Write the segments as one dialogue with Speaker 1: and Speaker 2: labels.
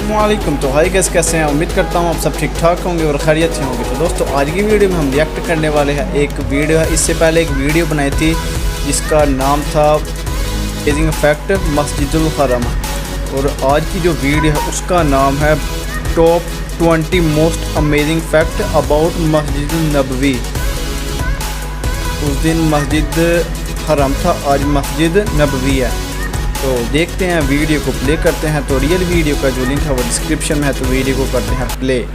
Speaker 1: अस्सलामुअलैकुम। तो hi guys, कैसे हैं? उम्मीद करता हूँ आप सब ठीक ठाक होंगे और खैरियत से होंगे। तो दोस्तों आज की वीडियो में हम रिएक्ट करने वाले हैं एक वीडियो है। इससे पहले एक वीडियो बनाई थी जिसका नाम था अमेजिंग फैक्ट मस्जिदुल हरम, और आज की जो वीडियो है उसका नाम है top 20 most amazing fact about मस्जिद नबवी। उस दिन मस्जिद हरम था, आज मस्जिद नबवी है। तो देखते हैं, वीडियो को प्ले करते हैं। तो रियल वीडियो का जो लिंक है वो डिस्क्रिप्शन में है, तो वीडियो को करते हैं प्ले।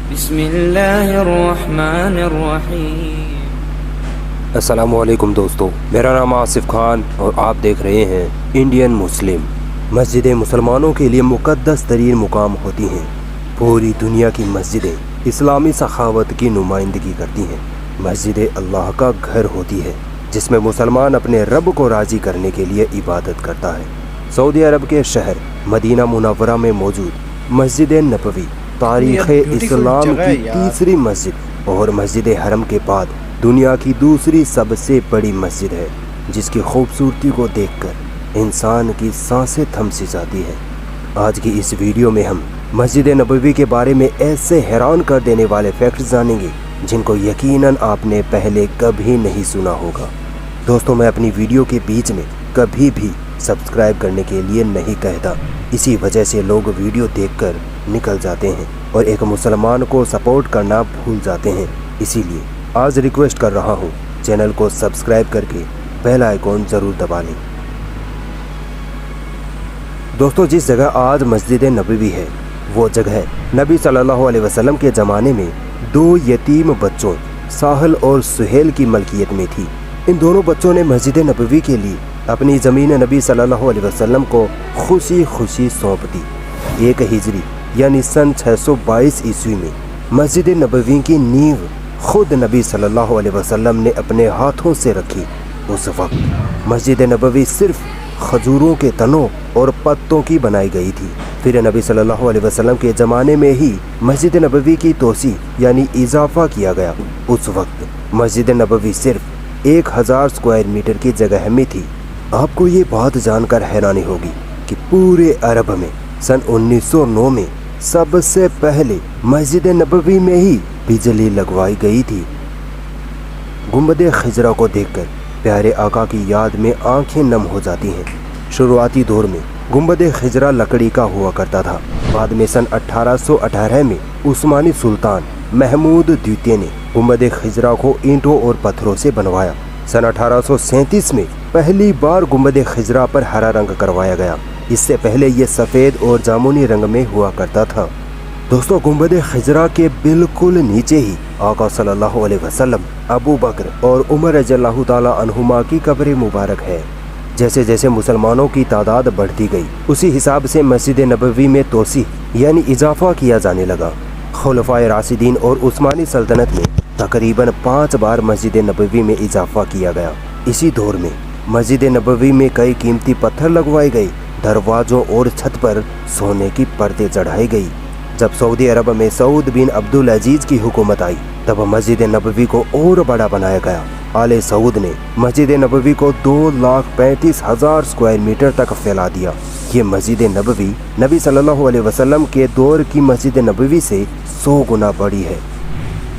Speaker 2: बिस्मिल्लाहिर्रहमानिर्रहीम। अस्सलामुअलैकुम दोस्तों, मेरा नाम आसिफ खान और आप देख रहे हैं इंडियन मुस्लिम। मस्जिदें मुसलमानों के लिए मुक़द्दस तरीन मुकाम होती हैं। पूरी दुनिया की मस्जिदें इस्लामी सखावत की नुमाइंदगी करती हैं। मस्जिदें अल्लाह का घर होती है जिसमें मुसलमान अपने रब को राज़ी करने के लिए इबादत करता है। सऊदी अरब के शहर मदीना मुनव्वरा में मौजूद मस्जिद नबवी तारीख़ इस्लाम की तीसरी मस्जिद और मस्जिद हरम के बाद दुनिया की दूसरी सबसे बड़ी मस्जिद है, जिसकी खूबसूरती को देखकर इंसान की सांसें थम सी जाती है। आज की इस वीडियो में हम मस्जिद नबवी के बारे में ऐसे हैरान कर देने वाले फैक्ट्स जानेंगे जिनको यकीनन आपने पहले कभी नहीं सुना होगा। दोस्तों, मैं अपनी वीडियो के बीच में कभी भी सब्सक्राइब करने के लिए नहीं कहता, इसी वजह से लोग वीडियो देखकर निकल जाते हैं और एक मुसलमान को सपोर्ट करना भूल जाते हैं। इसीलिए आज रिक्वेस्ट कर रहा हूँ, चैनल को सब्सक्राइब करके बेल आइकॉन ज़रूर दबा लें। दोस्तों, जिस जगह आज मस्जिद नबवी है वो जगह नबी सल्लल्लाहु अलैहि वसल्लम के ज़माने में दो यतीम बच्चों साहल और सुहेल की मलकियत में थी। इन दोनों बच्चों ने मस्जिद नबवी के लिए अपनी ज़मीन नबी सल्लल्लाहु अलैहि वसल्लम को खुशी खुशी सौंप दी। 1 हिजरी यानी सन 622 ईस्वी में मस्जिद नबवी की नींव खुद नबी सल्लल्लाहु अलैहि वसल्लम ने अपने हाथों से रखी। उस वक्त मस्जिद नबवी सिर्फ खजूरों के तनों और पत्तों की बनाई गई थी। फिर नबी सल्लल्लाहु अलैहि वसल्लम के ज़माने में ही मस्जिद नबवी की तोसी यानी इजाफा किया गया। उस वक्त मस्जिद नबवी सिर्फ 1000 स्क्वायर मीटर की जगह में थी। आपको ये बात जानकर हैरानी होगी कि पूरे अरब में सन 1909 में सबसे पहले मस्जिद नबवी में ही बिजली लगवाई गई थी। गुंबद खिजरा को देखकर प्यारे आका की याद में आंखें नम हो जाती हैं। शुरुआती दौर में गुंबद खिजरा लकड़ी का हुआ करता था। बाद में सन 1818 में उस्मानी सुल्तान महमूद द्वितीय ने गुंबद खिजरा को ईंटों और पत्थरों से बनवाया। सन 1837 में पहली बार गुंबद खिजरा पर हरा रंग करवाया गया। इससे पहले ये सफ़ेद और जामुनी रंग में हुआ करता था। दोस्तों, गुंबद खिजरा के बिल्कुल नीचे ही आका सल्लल्लाहु अलैहि वसल्लम, अबू बकर और उमर रज़ियल्लाहु ताला अन्हुमा की कब्र मुबारक है। जैसे जैसे मुसलमानों की तादाद बढ़ती गई, उसी हिसाब से मस्जिद नबवी में तोसी यानी इजाफा किया जाने लगा। खुलफाए राशिदीन और उस्मानी सल्तनत में तकरीबन 5 बार मस्जिद नबवी में इजाफा किया गया। इसी दौर में मस्जिद नबवी में कई कीमती पत्थर लगवाए गए। दरवाज़ों और छत पर सोने की परतें चढ़ाई गई। जब सऊदी अरब में सऊद बिन अब्दुल अजीज़ की हुकूमत आई, तब मस्जिद नबवी को और बड़ा बनाया गया। आले सऊद ने मस्जिद नबवी को 2,35,000 स्क्वायर मीटर तक फैला दिया। ये मस्जिद नबवी नबी सल्लल्लाहु अलैहि वसल्लम के दौर की मस्जिद नबवी से 100 गुना बड़ी है।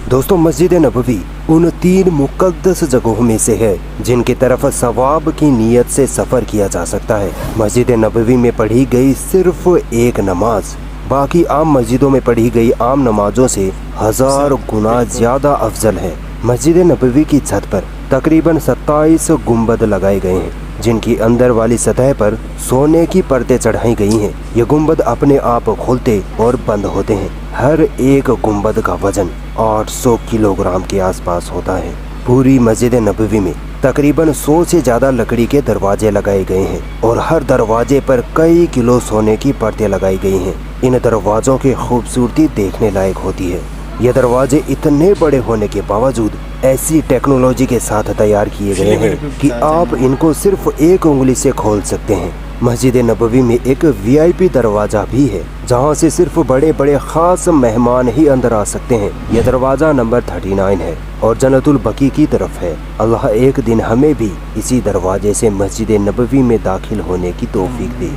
Speaker 2: दोस्तों, मस्जिद नबवी उन 3 मुक़द्दस जगहों में से है जिनकी तरफ सवाब की नीयत से सफ़र किया जा सकता है। मस्जिद नबवी में पढ़ी गई सिर्फ एक नमाज बाकी आम मस्जिदों में पढ़ी गई आम नमाजों से 1000 गुना ज़्यादा अफजल है। मस्जिद नबवी की छत पर तकरीबन 27 गुंबद लगाए गए हैं, जिनकी अंदर वाली सतह पर सोने की परतें चढ़ाई गई हैं। ये गुंबद अपने आप खुलते और बंद होते हैं। हर एक गुंबद का वजन 800 किलोग्राम के आसपास होता है। पूरी मस्जिद नबवी में तकरीबन 100 से ज़्यादा लकड़ी के दरवाजे लगाए गए हैं और हर दरवाजे पर कई किलो सोने की परतें लगाई गई हैं। इन दरवाज़ों की खूबसूरती देखने लायक होती है। ये दरवाजे इतने बड़े होने के बावजूद ऐसी टेक्नोलॉजी के साथ तैयार किए गए हैं कि आप इनको सिर्फ एक उंगली से खोल सकते हैं। मस्जिद नबवी में एक VIP दरवाजा भी है, जहां से सिर्फ बड़े बड़े खास मेहमान ही अंदर आ सकते हैं। यह दरवाजा नंबर 39 है और जन्नतुल बकी की तरफ है। अल्लाह एक दिन हमें भी इसी दरवाजे से मस्जिद नबवी में दाखिल होने की तौफीक दे।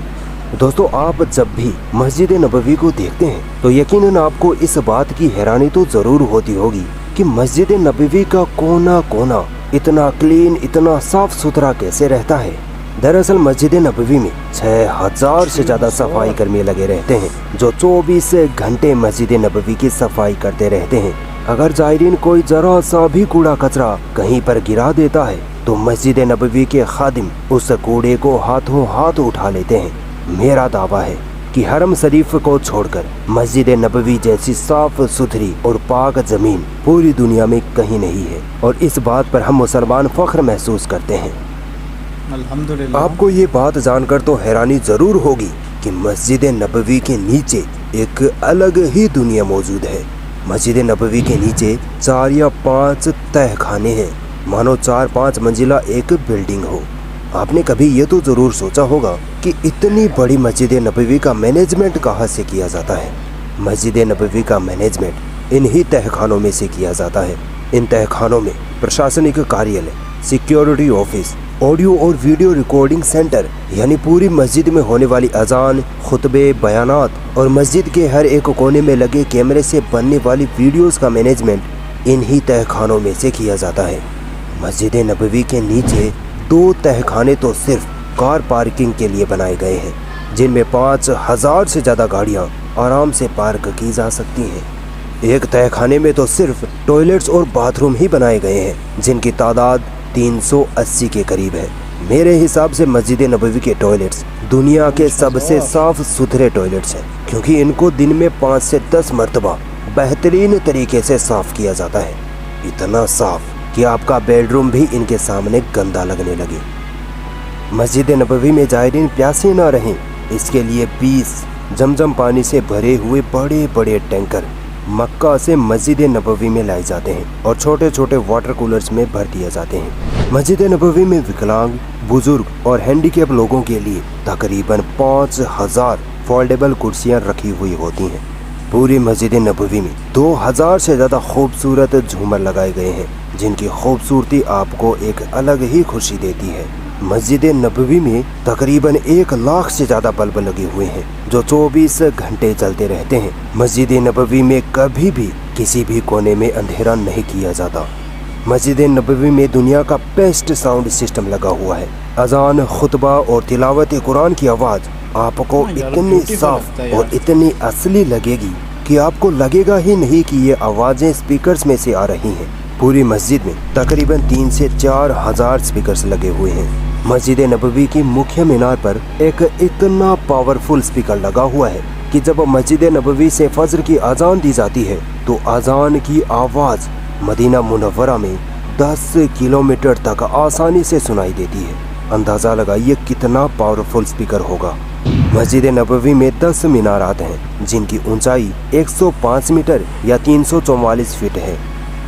Speaker 2: दोस्तों, आप जब भी मस्जिद नबवी को देखते हैं तो यकीनन आपको इस बात की हैरानी तो जरूर होती होगी कि मस्जिद नबवी का कोना कोना इतना क्लीन, इतना साफ सुथरा कैसे रहता है। दरअसल मस्जिद नबवी में 6000 से ज्यादा सफाई कर्मी लगे रहते हैं, जो 24 घंटे मस्जिद नबवी की सफाई करते रहते हैं। अगर जायरीन कोई जरा सा भी कूड़ा कचरा कहीं पर गिरा देता है तो मस्जिद नबवी के खादिम उस कूड़े को हाथों हाथ उठा लेते हैं। मेरा दावा है कि हरम शरीफ को छोड़कर मस्जिद नबवी जैसी साफ सुथरी और पाक जमीन पूरी दुनिया में कहीं नहीं है, और इस बात पर हम मुसलमान फख्र महसूस करते हैं।
Speaker 1: अल्हम्दुलिल्लाह।
Speaker 2: आपको ये बात जानकर तो हैरानी जरूर होगी कि मस्जिद नबवी के नीचे एक अलग ही दुनिया मौजूद है। मस्जिद नबवी के नीचे 4 या 5 तहखाने हैं, मानो 4-5 मंजिला एक बिल्डिंग हो। आपने कभी ये तो जरूर सोचा होगा कि इतनी बड़ी मस्जिद नबवी का मैनेजमेंट कहाँ से किया जाता है। मस्जिद नबवी का मैनेजमेंट इन्हीं तहखानों में से किया जाता है। इन तहखानों में प्रशासनिक कार्यालय, सिक्योरिटी ऑफिस, ऑडियो और वीडियो रिकॉर्डिंग सेंटर, यानी पूरी मस्जिद में होने वाली अजान, खुतबे, बयानात और मस्जिद के हर एक कोने में लगे कैमरे से बनने वाली वीडियोस का मैनेजमेंट इन्हीं तहखानों में से किया जाता है। मस्जिद नबवी के नीचे 2 तहखाने तो सिर्फ कार पार्किंग के लिए बनाए गए हैं, जिनमें 5000 से ज़्यादा गाड़ियाँ आराम से पार्क की जा सकती हैं। एक तहखाने में तो सिर्फ टॉयलेट्स और बाथरूम ही बनाए गए हैं, जिनकी तादाद 380 के करीब है। मेरे हिसाब से मस्जिद नबवी के टॉयलेट्स दुनिया के सबसे साफ सुथरे टॉयलेट्स हैं, क्योंकि इनको दिन में 5 से 10 मरतबा बेहतरीन तरीके से साफ किया जाता है। इतना साफ कि आपका बेडरूम भी इनके सामने गंदा लगने लगे। मस्जिद नबवी में जायरीन प्यासे ना रहें, इसके लिए 20 जमजम पानी से भरे हुए बड़े बड़े टैंकर मक्का से मस्जिद नबवी में लाए जाते हैं और छोटे छोटे वाटर कूलर्स में भर दिए जाते हैं। मस्जिद नबवी में विकलांग, बुजुर्ग और हैंडीकैप लोगों के लिए तकरीबन 5000 फोल्डेबल कुर्सियां रखी हुई होती हैं। पूरी मस्जिद नबवी में 2000 से ज़्यादा खूबसूरत झूमर लगाए गए हैं, जिनकी खूबसूरती आपको एक अलग ही खुशी देती है। मस्जिद नबवी में तकरीबन 1 लाख से ज़्यादा बल्ब लगे हुए हैं, जो 24 घंटे चलते रहते हैं। मस्जिद नबवी में कभी भी किसी भी कोने में अंधेरा नहीं किया जाता। मस्जिद नबवी में दुनिया का बेस्ट साउंड सिस्टम लगा हुआ है। अजान, खुतबा और तिलावत कुरान की आवाज़ आपको इतनी साफ और इतनी असली लगेगी कि आपको लगेगा ही नहीं कि ये आवाज़ें स्पीकर्स में से आ रही हैं। पूरी मस्जिद में तकरीबन 3 से 4 हजार स्पीकर्स लगे हुए हैं। मस्जिद नबवी की मुख्य मीनार पर एक इतना पावरफुल स्पीकर लगा हुआ है कि जब मस्जिद नबवी से फजर की अजान दी जाती है तो अजान की आवाज़ मदीना मुनव्वरा में 10 किलोमीटर तक आसानी से सुनाई देती है। अंदाज़ा लगाइए कितना पावरफुल स्पीकर होगा। मस्जिद नबवी में 10 मीनारात हैं, जिनकी ऊंचाई 105 मीटर या 344 फीट है।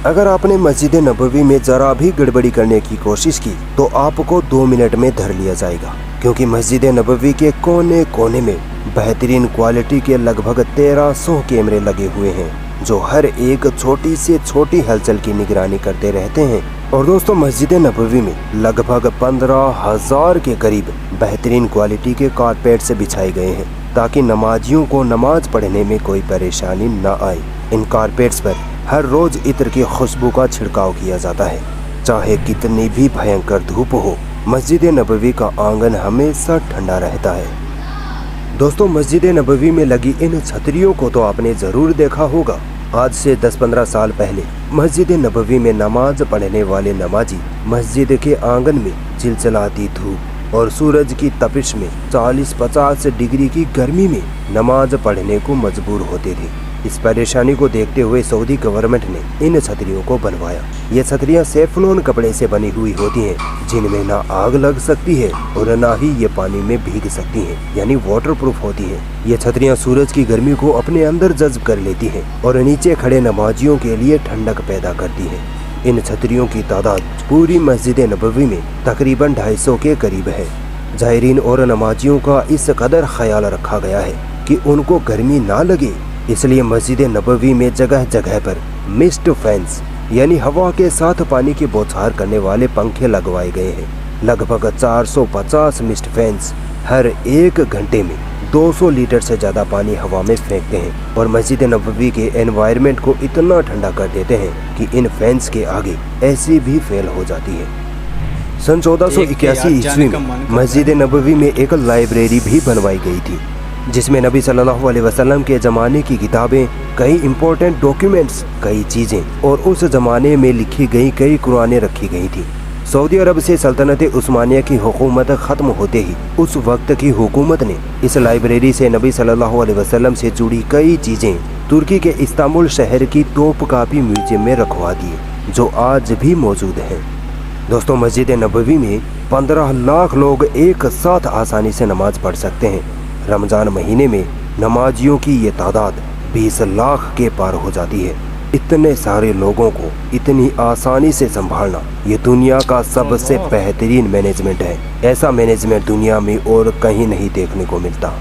Speaker 2: अगर आपने मस्जिद नबवी में जरा भी गड़बड़ी करने की कोशिश की तो आपको 2 मिनट में धर लिया जाएगा, क्योंकि मस्जिद नबवी के कोने कोने में बेहतरीन क्वालिटी के लगभग 1300 कैमरे लगे हुए हैं, जो हर एक छोटी से छोटी हलचल की निगरानी करते रहते हैं। और दोस्तों, मस्जिद नबवी में लगभग 15,000 के करीब बेहतरीन क्वालिटी के कारपेट्स बिछाए गए हैं, ताकि नमाजियों को नमाज पढ़ने में कोई परेशानी न आए। इन कारपेट्स पर हर रोज इत्र की खुशबू का छिड़काव किया जाता है। चाहे कितनी भी भयंकर धूप हो, मस्जिद नबवी का आंगन हमेशा ठंडा रहता है। दोस्तों, मस्जिद नबवी में लगी इन छतरियों को तो आपने जरूर देखा होगा। आज से 10-15 साल पहले मस्जिद नबवी में नमाज पढ़ने वाले नमाजी मस्जिद के आंगन में चिलचिलाती धूप और सूरज की तपिश में 40-50 डिग्री की गर्मी में नमाज पढ़ने को मजबूर होते थे। इस परेशानी को देखते हुए सऊदी गवर्नमेंट ने इन छतरियों को बनवाया। ये छतरियाँ सेफ्लॉन कपड़े से बनी हुई होती हैं, जिनमें ना आग लग सकती है और ना ही ये पानी में भीग सकती हैं, यानी वाटर प्रूफ होती हैं। ये छतरियाँ सूरज की गर्मी को अपने अंदर जज्ब कर लेती हैं और नीचे खड़े नमाजियों के लिए ठंडक पैदा करती हैं। इन छतरियों की तादाद पूरी मस्जिद नबवी में तकरीबन 250 के करीब है। ज़ायरीन और नमाजियों का इस कदर ख्याल रखा गया है कि उनको गर्मी ना लगे, इसलिए मस्जिद नबवी में जगह जगह पर मिस्ट फैंस यानी हवा के साथ पानी की बौछार करने वाले पंखे लगवाए गए हैं। लगभग 450 मिस्ट फैंस हर 1 घंटे में 200 लीटर से ज़्यादा पानी हवा में फेंकते हैं और मस्जिद नबवी के एनवायरनमेंट को इतना ठंडा कर देते हैं कि इन फैंस के आगे ऐसी भी फेल हो जाती है। सन 1481 ईस्वी में मस्जिद नबवी में एक लाइब्रेरी भी बनवाई गई थी, जिसमें नबी सल्लल्लाहु अलैहि वसल्लम के ज़माने की किताबें, कई इम्पोर्टेंट डॉक्यूमेंट्स, कई चीज़ें और उस ज़माने में लिखी गई कई कुरानें रखी गई थी। सऊदी अरब से सल्तनत उस्मानिया की हुकूमत ख़त्म होते ही उस वक्त की हुकूमत ने इस लाइब्रेरी से नबी सल्लल्लाहु अलैहि वसल्लम से जुड़ी कई चीज़ें तुर्की के इस्तांबुल शहर की टॉप कापी म्यूजियम में रखवा दी, जो आज भी मौजूद है। दोस्तों, मस्जिद नबवी में 15 लाख लोग एक साथ आसानी से नमाज पढ़ सकते हैं। रमज़ान महीने में नमाजियों की ये तादाद 20 लाख के पार हो जाती है। इतने सारे लोगों को इतनी आसानी से संभालना ये दुनिया का सबसे बेहतरीन मैनेजमेंट है। ऐसा मैनेजमेंट दुनिया में और कहीं नहीं देखने को मिलता।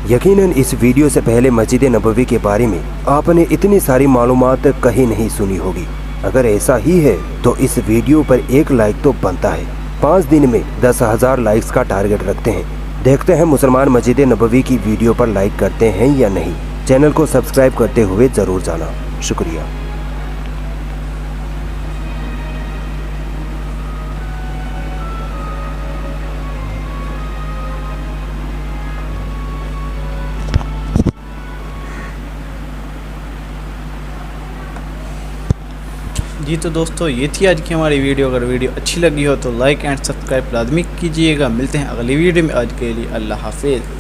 Speaker 2: यकीनन इस वीडियो से पहले मस्जिद नबवी के बारे में आपने इतनी सारी मालूमात कहीं नहीं सुनी होगी। अगर ऐसा ही है तो इस वीडियो पर एक लाइक तो बनता है। 5 दिन में 10,000 लाइक्स का टारगेट रखते हैं। देखते हैं मुसलमान मस्जिद नबवी की वीडियो पर लाइक करते हैं या नहीं। चैनल को सब्सक्राइब करते हुए ज़रूर जाना। शुक्रिया।
Speaker 1: जी तो दोस्तों, ये थी आज की हमारी वीडियो। अगर वीडियो अच्छी लगी हो तो लाइक एंड सब्सक्राइब लाजमी कीजिएगा। मिलते हैं अगली वीडियो में। आज के लिए अल्लाह हाफिज़।